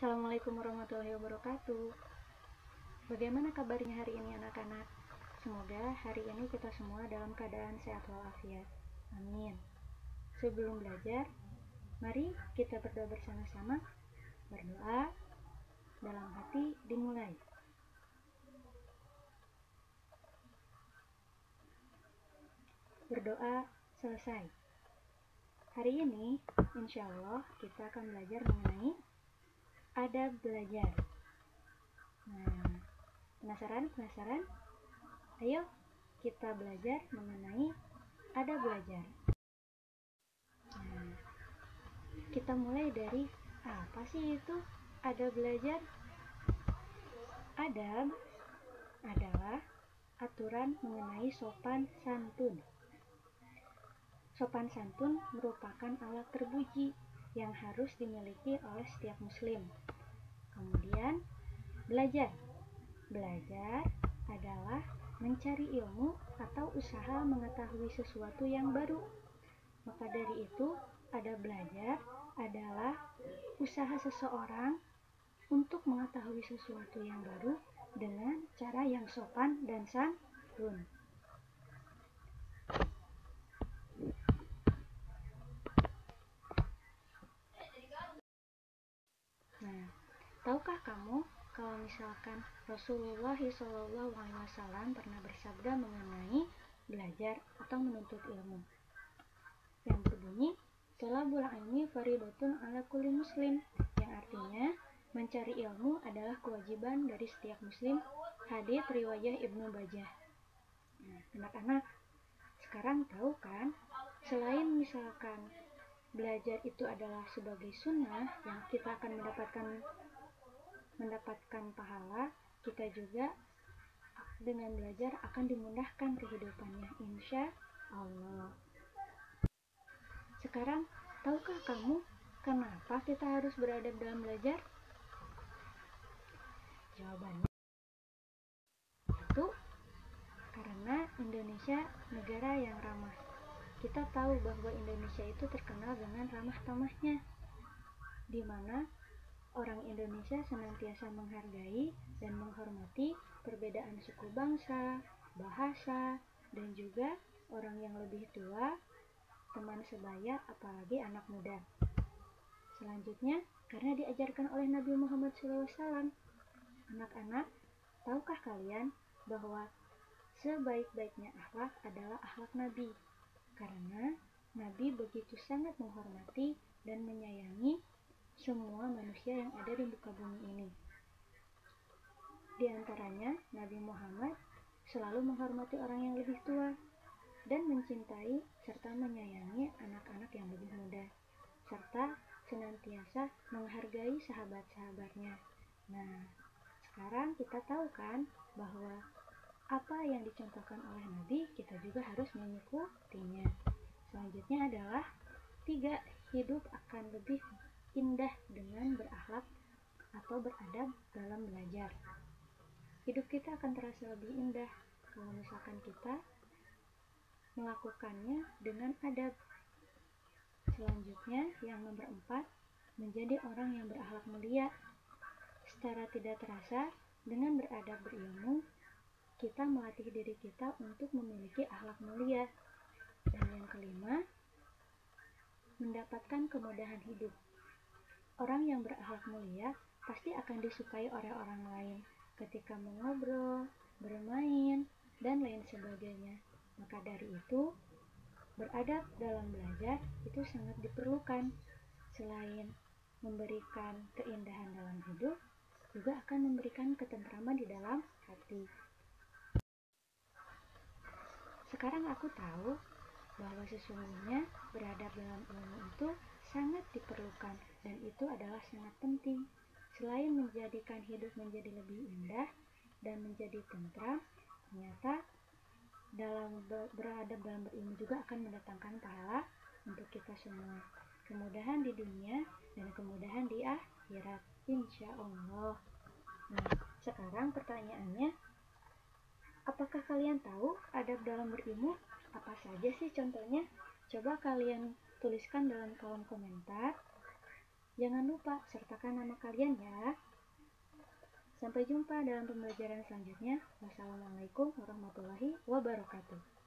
Assalamualaikum warahmatullahi wabarakatuh. Bagaimana kabarnya hari ini anak-anak? Semoga hari ini kita semua dalam keadaan sehat walafiat. Amin. Sebelum belajar, mari kita berdoa bersama-sama. Berdoa dalam hati dimulai. Berdoa selesai. Hari ini, insya Allah, kita akan belajar mengenai adab belajar. Nah, penasaran? Ayo kita belajar mengenai adab belajar. Nah, kita mulai dari apa sih itu adab belajar? Adab adalah aturan mengenai sopan santun. Sopan santun merupakan alat terpuji yang harus dimiliki oleh setiap muslim. Kemudian, belajar adalah mencari ilmu atau usaha mengetahui sesuatu yang baru. Maka dari itu, adab belajar adalah usaha seseorang untuk mengetahui sesuatu yang baru dengan cara yang sopan dan santun. Nah, tahukah kamu kalau misalkan Rasulullah SAW pernah bersabda mengenai belajar atau menuntut ilmu, yang berbunyi thalabul ilmi fardhatun ala kulli muslim, yang artinya mencari ilmu adalah kewajiban dari setiap muslim. Hadits riwayat Ibnu Bajah. Nah, anak-anak, sekarang tahu kan, selain misalkan belajar itu adalah sebagai sunnah yang kita akan mendapatkan pahala, kita juga dengan belajar akan dimudahkan kehidupannya, insya Allah. Sekarang, tahukah kamu kenapa kita harus beradab dalam belajar? Jawabannya itu karena Indonesia negara yang ramah. Kita tahu bahwa Indonesia itu terkenal dengan ramah tamahnya, di mana orang Indonesia senantiasa menghargai dan menghormati perbedaan suku bangsa, bahasa, dan juga orang yang lebih tua, teman sebaya, apalagi anak muda. Selanjutnya, karena diajarkan oleh Nabi Muhammad SAW. Anak-anak, tahukah kalian bahwa sebaik-baiknya akhlak adalah akhlak Nabi? Karena Nabi begitu sangat menghormati dan menyayangi semua manusia yang ada di muka bumi ini. Di antaranya, Nabi Muhammad selalu menghormati orang yang lebih tua dan mencintai serta menyayangi anak-anak yang lebih muda, serta senantiasa menghargai sahabat-sahabatnya. Nah, sekarang kita tahu kan bahwa apa yang dicontohkan oleh Nabi, kita juga harus mengikutinya. Selanjutnya adalah 3. Hidup akan lebih indah dengan berakhlak atau beradab dalam belajar. Hidup kita akan terasa lebih indah kalau misalkan kita melakukannya dengan adab. Selanjutnya, yang nomor 4, menjadi orang yang berakhlak mulia. Secara tidak terasa, dengan beradab berilmu, kita melatih diri kita untuk memiliki akhlak mulia. Dan yang kelima, mendapatkan kemudahan hidup. Orang yang berakhlak mulia pasti akan disukai oleh orang lain ketika mengobrol, bermain, dan lain sebagainya. Maka dari itu, beradab dalam belajar itu sangat diperlukan. Selain memberikan keindahan dalam hidup, juga akan memberikan ketentraman di dalam hati. Sekarang aku tahu bahwa sesungguhnya beradab dalam ilmu itu sangat diperlukan, dan itu adalah sangat penting. Selain menjadikan hidup menjadi lebih indah dan menjadi tentram, ternyata beradab dalam berilmu juga akan mendatangkan pahala untuk kita semua. Kemudahan di dunia dan kemudahan di akhirat, insya Allah. Nah, sekarang pertanyaannya, apakah kalian tahu adab dalam berilmu? Apa saja sih contohnya? Coba kalian tuliskan dalam kolom komentar. Jangan lupa sertakan nama kalian ya. Sampai jumpa dalam pembelajaran selanjutnya. Wassalamualaikum warahmatullahi wabarakatuh.